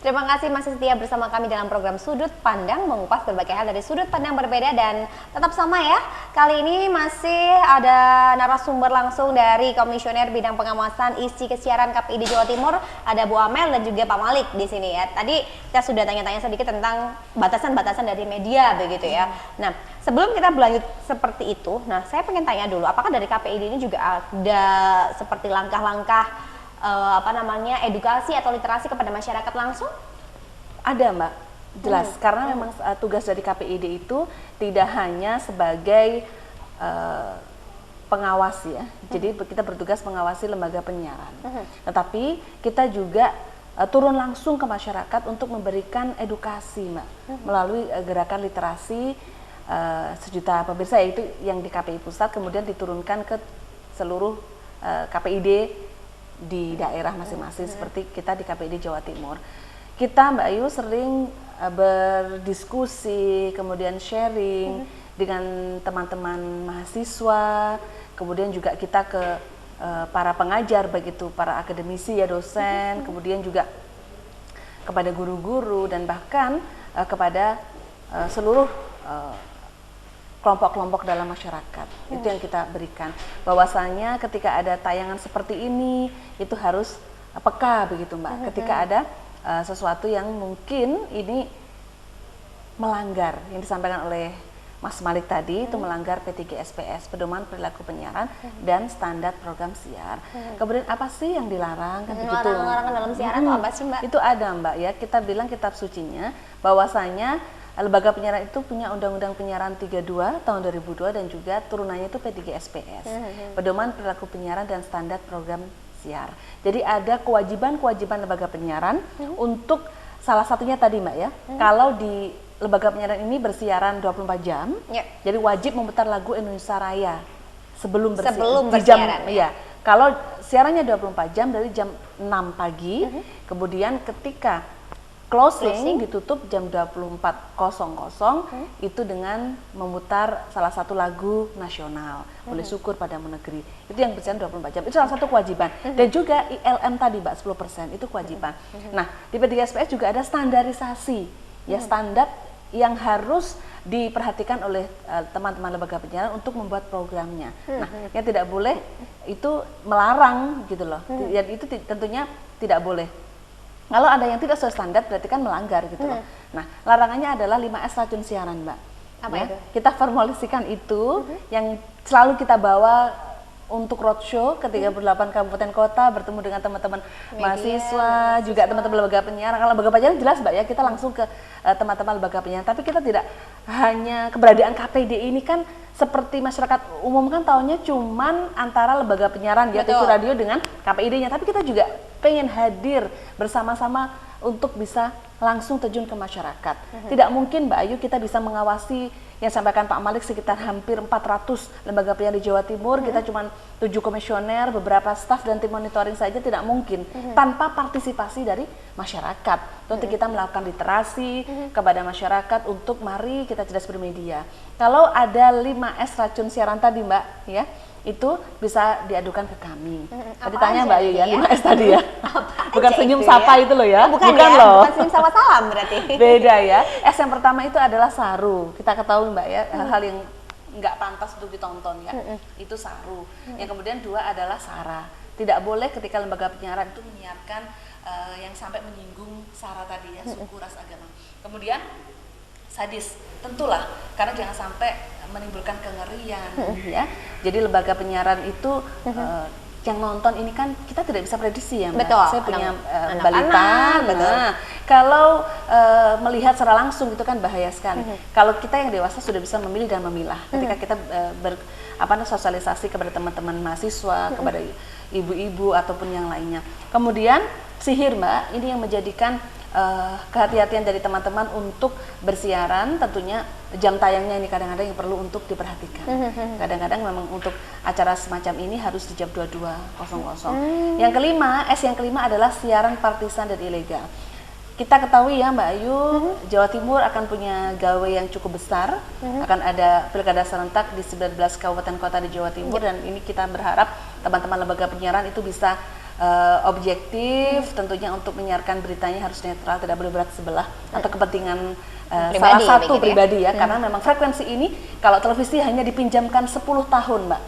Terima kasih masih setia bersama kami dalam program Sudut Pandang, mengupas berbagai hal dari sudut pandang berbeda, dan tetap sama ya. Kali ini masih ada narasumber langsung dari Komisioner Bidang Pengawasan Isi Kesiaran KPID Jawa Timur, ada Bu Amel dan juga Pak Malik di sini ya. Tadi kita sudah tanya-tanya sedikit tentang batasan-batasan dari media begitu ya. Nah, sebelum kita berlanjut seperti itu, nah saya pengen tanya dulu, apakah dari KPID ini juga ada seperti langkah-langkah edukasi atau literasi kepada masyarakat langsung? Ada Mbak, jelas. Karena memang tugas dari KPID itu tidak hanya sebagai pengawas ya. Jadi kita bertugas mengawasi lembaga penyiaran. Tetapi kita juga turun langsung ke masyarakat untuk memberikan edukasi Mbak, melalui gerakan literasi 1 juta pemirsa, yaitu yang di KPI Pusat kemudian diturunkan ke seluruh KPID di daerah masing-masing, seperti kita di KPID Jawa Timur. Kita Mbak Ayu sering berdiskusi, kemudian sharing dengan teman-teman mahasiswa, kemudian juga kita ke para pengajar, begitu para akademisi ya, dosen, kemudian juga kepada guru-guru dan bahkan kepada seluruh kelompok-kelompok dalam masyarakat. Itu yang kita berikan, bahwasanya ketika ada tayangan seperti ini itu harus peka begitu Mbak. Ketika ada sesuatu yang mungkin ini melanggar, yang disampaikan oleh Mas Malik tadi, itu melanggar P3SPS, Pedoman Perilaku Penyiaran dan Standar Program Siar. Kemudian apa sih yang dilarang? Kan begitu. Larangan dalam siaran itu apa sih Mbak? Itu ada Mbak ya, kita bilang kitab sucinya, bahwasanya lembaga penyiaran itu punya Undang-Undang Penyiaran 32 tahun 2002 dan juga turunannya itu P3SPS, Pedoman Perilaku Penyiaran dan Standar Program Siar. Jadi ada kewajiban-kewajiban lembaga penyiaran untuk salah satunya tadi Mbak ya, kalau di lembaga penyiaran ini bersiaran 24 jam, jadi wajib memutar lagu Indonesia Raya sebelum bersiaran. Iya. Kalau siarannya 24 jam dari jam 6 pagi, kemudian ketika closing ditutup jam 24.00 itu dengan memutar salah satu lagu nasional, Boleh Syukur Padamu Negeri. Itu yang bersiaran 24 jam. Itu salah satu kewajiban. Dan juga ILM tadi Mbak 10% itu kewajiban. Nah, di P3SPS juga ada standarisasi. Ya, standar yang harus diperhatikan oleh teman-teman lembaga penyiaran untuk membuat programnya. Nah, yang tidak boleh itu melarang gitu loh. Dan itu tentunya tidak boleh. Kalau ada yang tidak sesuai standar berarti kan melanggar gitu loh. Nah, larangannya adalah 5S racun siaran Mbak. Apa ya, itu? kita formulasikan itu yang selalu kita bawa untuk roadshow ke 38 kabupaten kota, bertemu dengan teman-teman mahasiswa, juga teman-teman lembaga penyiaran. Kalau lembaga penyiaran jelas Mbak ya, kita langsung ke teman-teman lembaga penyiaran. Tapi kita tidak hanya keberadaan KPD ini kan seperti masyarakat umum kan taunya cuman antara lembaga penyiaran ya, TV radio dengan KPID-nya. Tapi kita juga pengen hadir bersama-sama untuk bisa langsung terjun ke masyarakat. Tidak mungkin Mbak Ayu kita bisa mengawasi yang sampaikan Pak Malik sekitar hampir 400 lembaga penyiaran di Jawa Timur, kita cuma 7 komisioner, beberapa staf dan tim monitoring saja, tidak mungkin tanpa partisipasi dari masyarakat. Untuk kita melakukan literasi kepada masyarakat untuk mari kita cerdas bermedia. Kalau ada 5S racun siaran tadi Mbak ya, itu bisa diadukan ke kami. Tadi tanya Mbak Ayu ya, 5S tadi ya. Bukan senyum sapa itu loh ya. Bukan ya, loh. Bukan senyum sapa salam berarti. Beda ya. S yang pertama itu adalah saru. Kita ketahui Mbak ya, hal-hal yang nggak pantas untuk ditonton ya. Itu saru. Yang kemudian 2 adalah sara. Tidak boleh ketika lembaga penyiaran itu menyiarkan yang sampai menyinggung sara tadi ya, suku, ras, agama. Kemudian sadis, tentulah, karena jangan sampai menimbulkan kengerian ya. Jadi lembaga penyiaran itu yang nonton ini kan kita tidak bisa prediksi ya Mbak. Betul. Saya punya balita, nah, kalau melihat secara langsung itu kan bahaya sekali. Kalau kita yang dewasa sudah bisa memilih dan memilah. Ketika kita sosialisasi kepada teman-teman mahasiswa, kepada ibu-ibu ataupun yang lainnya. Kemudian sihir Mbak, ini yang menjadikan kehati-hatian dari teman-teman untuk bersiaran, tentunya jam tayangnya ini kadang-kadang yang perlu untuk diperhatikan. Kadang-kadang memang untuk acara semacam ini harus di jam 22.00. Yang kelima, yang kelima adalah siaran partisan dan ilegal. Kita ketahui ya Mbak Ayu, Jawa Timur akan punya gawe yang cukup besar, akan ada pilkada serentak di 19 kabupaten kota di Jawa Timur, dan ini kita berharap teman-teman lembaga penyiaran itu bisa objektif, tentunya untuk menyiarkan beritanya harus netral, tidak boleh berat sebelah atau kepentingan Pribadi, salah satu begitu ya? pribadi ya, karena memang frekuensi ini kalau televisi hanya dipinjamkan 10 tahun Mbak,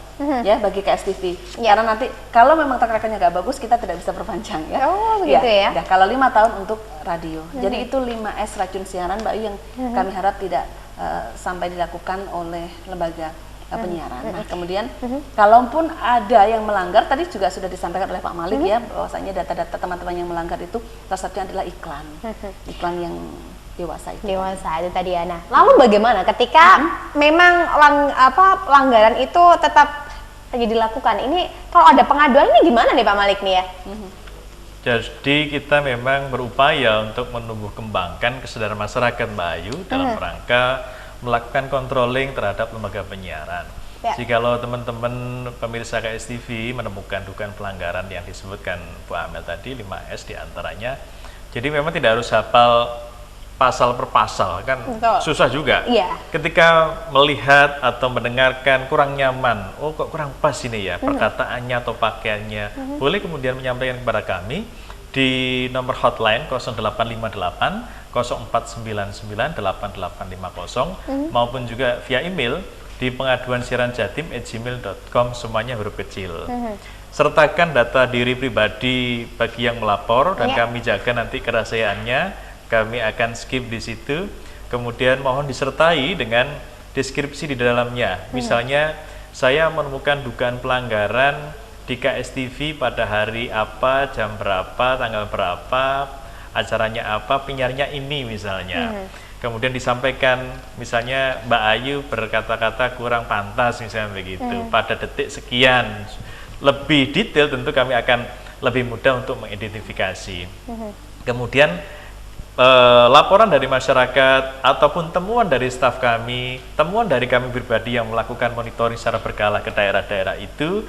ya bagi KSTV. Ya. Karena nanti kalau memang takarannya nggak bagus kita tidak bisa perpanjang ya. Oh, begitu ya? Nah, kalau 5 tahun untuk radio. Jadi itu 5S racun siaran Mbak Ayu yang kami harap tidak sampai dilakukan oleh lembaga penyiaran. Nah, kemudian kalaupun ada yang melanggar, tadi juga sudah disampaikan oleh Pak Malik ya, bahwasanya data-data teman-teman yang melanggar itu salah satunya adalah iklan. Iklan yang dewasa itu. Dewasa itu tadi ya. Nah, lalu bagaimana ketika memang pelanggaran itu tetap saja dilakukan? Ini kalau ada pengaduan ini gimana nih Pak Malik nih ya? Jadi kita memang berupaya untuk menumbuh kembangkan kesadaran masyarakat Mbak Ayu dalam rangka melakukan controlling terhadap lembaga penyiaran. Ya. Jikalau teman-teman pemirsa KSTV menemukan dugaan pelanggaran yang disebutkan Bu Amel tadi, 5S diantaranya, jadi memang tidak harus hafal pasal per pasal, kan Betul. susah juga. Iya. Ketika melihat atau mendengarkan kurang nyaman, oh kok kurang pas ini ya perkataannya atau pakaiannya, boleh kemudian menyampaikan kepada kami di nomor hotline 0858 0499 8850 maupun juga via email di pengaduansiaranjatim@gmail.com, semuanya huruf kecil. Sertakan data diri pribadi bagi yang melapor dan kami jaga nanti kerahasiaannya. Kami akan skip di situ, kemudian mohon disertai dengan deskripsi di dalamnya. Misalnya, saya menemukan dugaan pelanggaran di KSTV pada hari apa, jam berapa, tanggal berapa, acaranya apa, penyiarnya ini misalnya. Kemudian disampaikan, misalnya Mbak Ayu berkata-kata kurang pantas, misalnya begitu, pada detik sekian. Lebih detail tentu kami akan lebih mudah untuk mengidentifikasi. Kemudian laporan dari masyarakat ataupun temuan dari staf kami, temuan dari kami pribadi yang melakukan monitoring secara berkala ke daerah-daerah itu,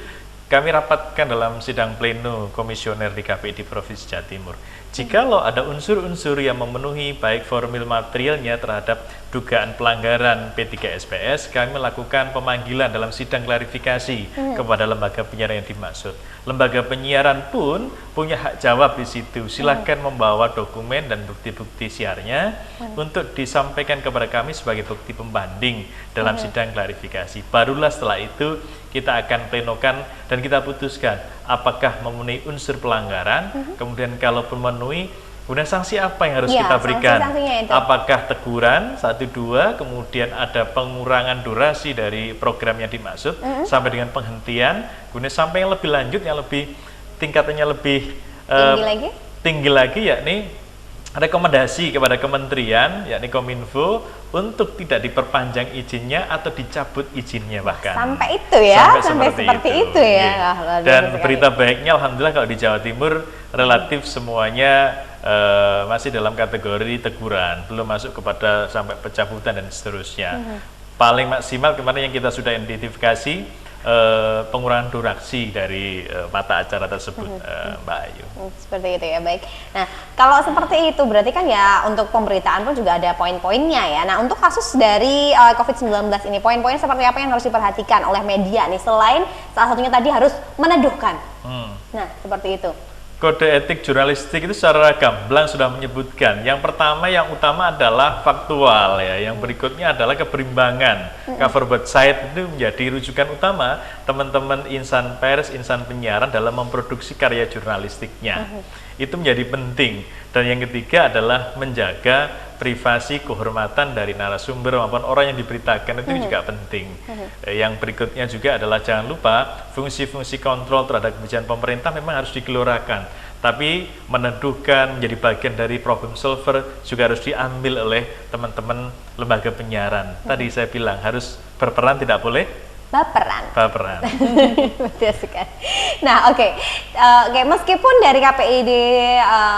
kami rapatkan dalam sidang pleno komisioner di KPID Provinsi Jawa Timur. Jikalau ada unsur-unsur yang memenuhi baik formil materialnya terhadap dugaan pelanggaran P3SPS, kami melakukan pemanggilan dalam sidang klarifikasi kepada lembaga penyiaran yang dimaksud. Lembaga penyiaran pun punya hak jawab di situ. Silakan membawa dokumen dan bukti-bukti siarnya untuk disampaikan kepada kami sebagai bukti pembanding dalam sidang klarifikasi. Barulah setelah itu kita akan plenokan dan kita putuskan apakah memenuhi unsur pelanggaran, kemudian kalaupun memenuhi, kemudian sanksi apa yang harus kita berikan? Apakah teguran 1-2, kemudian ada pengurangan durasi dari program yang dimaksud sampai dengan penghentian, kemudian sampai yang lebih lanjut, yang lebih tingkatannya lebih tinggi lagi, yakni rekomendasi kepada kementerian, yakni Kominfo, untuk tidak diperpanjang izinnya atau dicabut izinnya bahkan. Sampai itu ya, sampai seperti itu ya. Iya. Dan berita baiknya, alhamdulillah kalau di Jawa Timur relatif semuanya masih dalam kategori teguran, belum masuk kepada sampai pencabutan dan seterusnya. Paling maksimal kemarin yang kita sudah identifikasi pengurangan durasi dari mata acara tersebut, Mbak Ayu. Seperti itu ya, baik. Nah, kalau seperti itu berarti kan ya untuk pemberitaan pun juga ada poin-poinnya ya. Nah, untuk kasus dari COVID-19 ini, poin-poin seperti apa yang harus diperhatikan oleh media nih, selain salah satunya tadi harus meneduhkan. Nah, seperti itu. Kode etik jurnalistik itu secara gamblang sudah menyebutkan. Yang pertama, yang utama adalah faktual ya. Yang berikutnya adalah keberimbangan. Cover website itu menjadi rujukan utama teman-teman insan pers, insan penyiaran dalam memproduksi karya jurnalistiknya. Itu menjadi penting. Dan yang ketiga adalah menjaga privasi, kehormatan dari narasumber maupun orang yang diberitakan, itu juga penting. Yang berikutnya juga adalah jangan lupa fungsi-fungsi kontrol terhadap kebijakan pemerintah memang harus digelorakan, tapi meneduhkan menjadi bagian dari problem solver juga harus diambil oleh teman-teman lembaga penyiaran. Tadi saya bilang harus berperan, tidak boleh baperan. Betul sekali. Nah, oke, meskipun dari KPID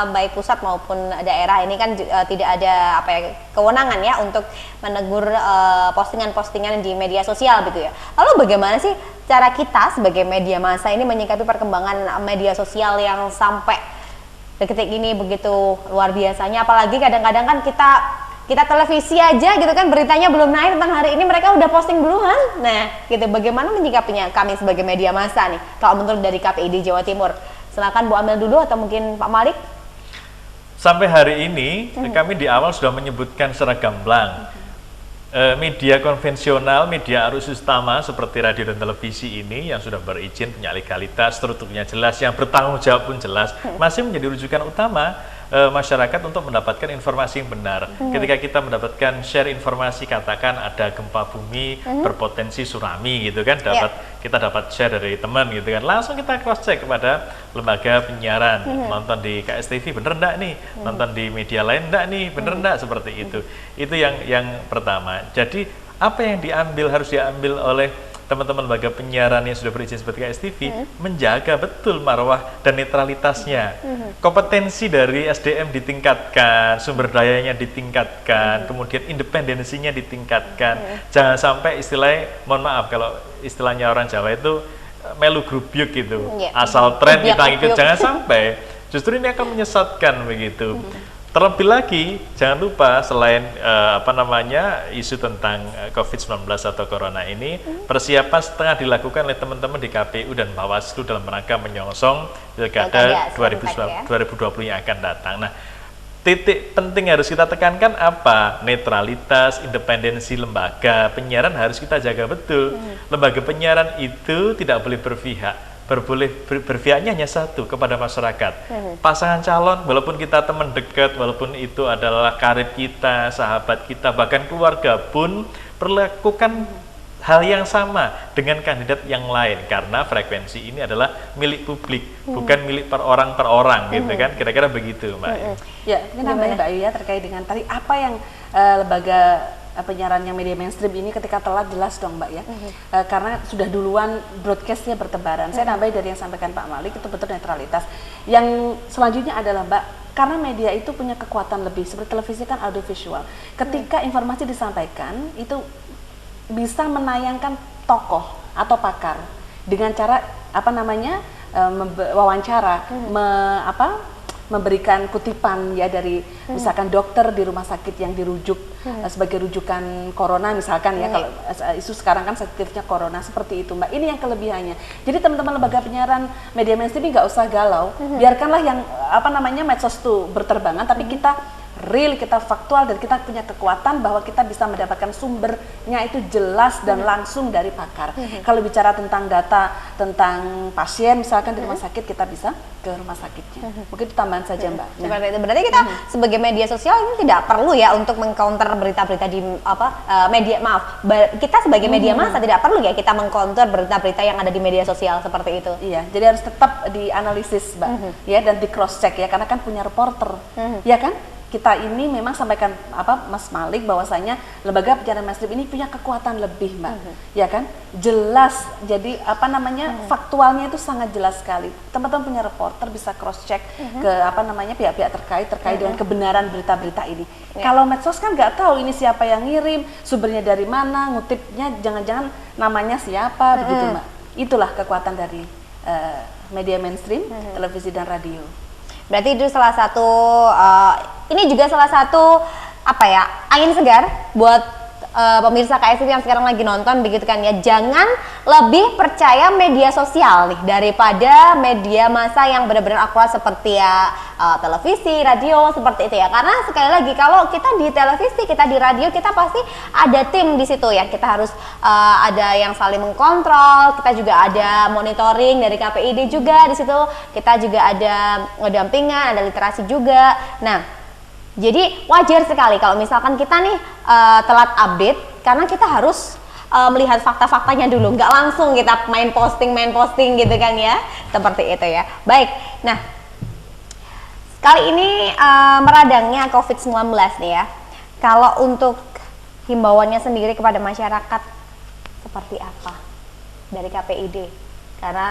baik pusat maupun daerah ini kan tidak ada kewenangan ya untuk menegur postingan-postingan di media sosial gitu ya. Lalu bagaimana sih cara kita sebagai media massa ini menyikapi perkembangan media sosial yang sampai detik ini begitu luar biasanya, apalagi kadang-kadang kan kita televisi aja gitu kan, beritanya belum naik tentang hari ini mereka udah posting duluan. Nah, gitu, bagaimana menyikapinya kami sebagai media massa nih, kalau menurut dari KPID Jawa Timur Silakan Bu Amel dulu atau mungkin Pak Malik. Sampai hari ini kami di awal sudah menyebutkan secara gamblang. Media konvensional, media arus utama seperti radio dan televisi ini yang sudah berizin, punya legalitas, strukturnya jelas, yang bertanggung jawab pun jelas, masih menjadi rujukan utama masyarakat untuk mendapatkan informasi yang benar. Ketika kita mendapatkan share informasi, katakan ada gempa bumi berpotensi tsunami gitu kan, kita dapat share dari teman gitu kan, langsung kita cross check kepada lembaga penyiaran, nonton di KSTV bener enggak nih, nonton di media lain enggak nih, bener enggak, seperti itu. Itu yang pertama. Jadi apa yang harus diambil oleh teman-teman lembaga penyiaran yang sudah berizin seperti KSTV, menjaga betul marwah dan netralitasnya. Kompetensi dari SDM ditingkatkan, sumber dayanya ditingkatkan, kemudian independensinya ditingkatkan. Jangan sampai istilahnya, mohon maaf kalau istilahnya orang Jawa itu melu grubyuk gitu, asal tren kita ikut, jangan sampai. Justru ini akan menyesatkan begitu. Terlebih lagi, jangan lupa selain isu tentang COVID-19 atau Corona ini, persiapan setengah dilakukan oleh teman-teman di KPU dan Bawaslu dalam rangka menyongsong Pilkada 2020 yang akan datang. Nah, titik penting harus kita tekankan apa? Netralitas, independensi lembaga penyiaran harus kita jaga betul. Lembaga penyiaran itu tidak boleh berpihak. Berpihaknya hanya satu, kepada masyarakat. Pasangan calon, walaupun kita teman dekat, walaupun itu adalah karib kita, sahabat kita, bahkan keluarga pun perlakukan hal yang sama dengan kandidat yang lain, karena frekuensi ini adalah milik publik, bukan milik per orang gitu kan, kira-kira begitu, Mbak. Ya, ini namanya Mbak Ayu ya, terkait dengan tadi apa yang lembaga penyiaran yang media mainstream ini ketika telat, jelas dong Mbak ya, karena sudah duluan broadcastnya bertebaran. Saya nambahin dari yang sampaikan Pak Malik, itu betul netralitas. Yang selanjutnya adalah Mbak, karena media itu punya kekuatan lebih, seperti televisi kan audiovisual. Ketika informasi disampaikan, itu bisa menayangkan tokoh atau pakar dengan cara wawancara, memberikan kutipan ya dari misalkan dokter di rumah sakit yang dirujuk sebagai rujukan corona misalkan ya, kalau isu sekarang kan sensitifnya corona, seperti itu Mbak. Ini yang kelebihannya. Jadi teman-teman lembaga penyiaran media mainstream nggak usah galau, biarkanlah yang medsos itu berterbangan, tapi kita real, kita faktual, dan kita punya kekuatan bahwa kita bisa mendapatkan sumbernya itu jelas dan langsung dari pakar. Kalau bicara tentang data tentang pasien misalkan di rumah sakit, kita bisa ke rumah sakitnya. Mungkin itu tambahan saja Mbak. Seperti itu. Berarti kita sebagai media sosial ini tidak perlu ya untuk mengcounter berita-berita di kita sebagai media massa tidak perlu ya kita mengcounter berita-berita yang ada di media sosial seperti itu. Iya, jadi harus tetap dianalisis Mbak, ya, dan di cross check ya, karena kan punya reporter, ya kan? Kita ini memang sampaikan Mas Malik bahwasanya lembaga penyiaran mainstream ini punya kekuatan lebih Mbak, ya kan? Jelas, jadi faktualnya itu sangat jelas sekali. Teman-teman punya reporter bisa cross check ke pihak-pihak terkait dengan kebenaran berita-berita ini. Kalau medsos kan nggak tahu ini siapa yang ngirim, sumbernya dari mana, ngutipnya jangan-jangan namanya siapa, begitu Mbak. Itulah kekuatan dari media mainstream, televisi dan radio. Berarti itu salah satu ini juga salah satu angin segar buat pemirsa KSTV yang sekarang lagi nonton begitu kan ya. Jangan lebih percaya media sosial nih daripada media massa yang benar-benar akurat seperti televisi, radio, seperti itu ya. Karena sekali lagi kalau kita di televisi, kita di radio, kita pasti ada tim di situ ya. Kita harus ada yang saling mengkontrol, kita juga ada monitoring dari KPID juga di situ. Kita juga ada pendampingan, ada literasi juga. Nah, jadi wajar sekali kalau misalkan kita nih telat update, karena kita harus melihat fakta-faktanya dulu, nggak langsung kita main posting gitu kan ya, seperti itu ya. Baik, nah kali ini meradangnya COVID-19 nih ya. Kalau untuk himbauannya sendiri kepada masyarakat seperti apa dari KPID? Karena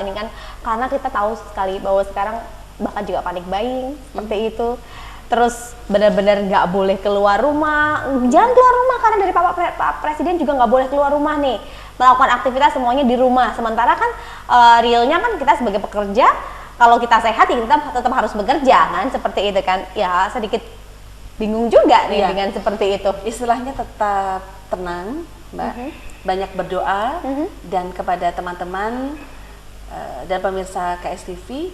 ini kan karena kita tahu sekali bahwa sekarang bahkan juga panic buying seperti itu. Terus benar-benar nggak boleh keluar rumah, jangan keluar rumah karena dari Pak Presiden juga nggak boleh keluar rumah nih, melakukan aktivitas semuanya di rumah. Sementara kan realnya kan kita sebagai pekerja, kalau kita sehat ya kita tetap harus bekerja kan, seperti itu kan. Ya sedikit bingung juga nih dengan seperti itu. Istilahnya tetap tenang Mbak, banyak berdoa, dan kepada teman-teman dan pemirsa KSTV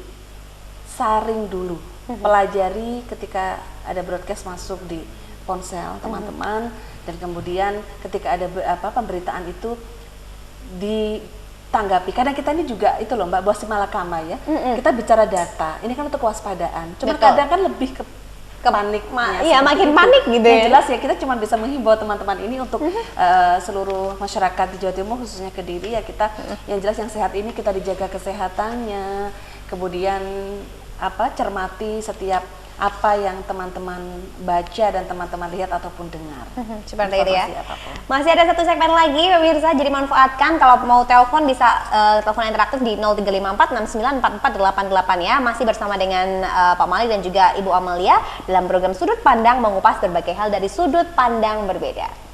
saring dulu, pelajari ketika ada broadcast masuk di ponsel teman-teman, dan kemudian ketika ada pemberitaan itu ditanggapi. Kadang kita ini juga itu loh Mbak, Bos Malakama ya, kita bicara data, ini kan untuk kewaspadaan. Cuma Betul. kadang kan lebih ke paniknya. Iya, makin panik gitu Yang ya. jelas ya kita cuma bisa menghimbau teman-teman ini untuk seluruh masyarakat di Jawa Timur, khususnya Kediri ya, kita yang jelas yang sehat ini kita dijaga kesehatannya, kemudian cermati setiap apa yang teman-teman baca dan teman-teman lihat ataupun dengar. Seperti itu ya. Informasi apapun. Masih ada satu segmen lagi pemirsa, jadi manfaatkan. Kalau mau telepon bisa telepon interaktif di 0354694488 ya. Masih bersama dengan Pak Malik dan juga Ibu Amalia dalam program Sudut Pandang, mengupas berbagai hal dari sudut pandang berbeda.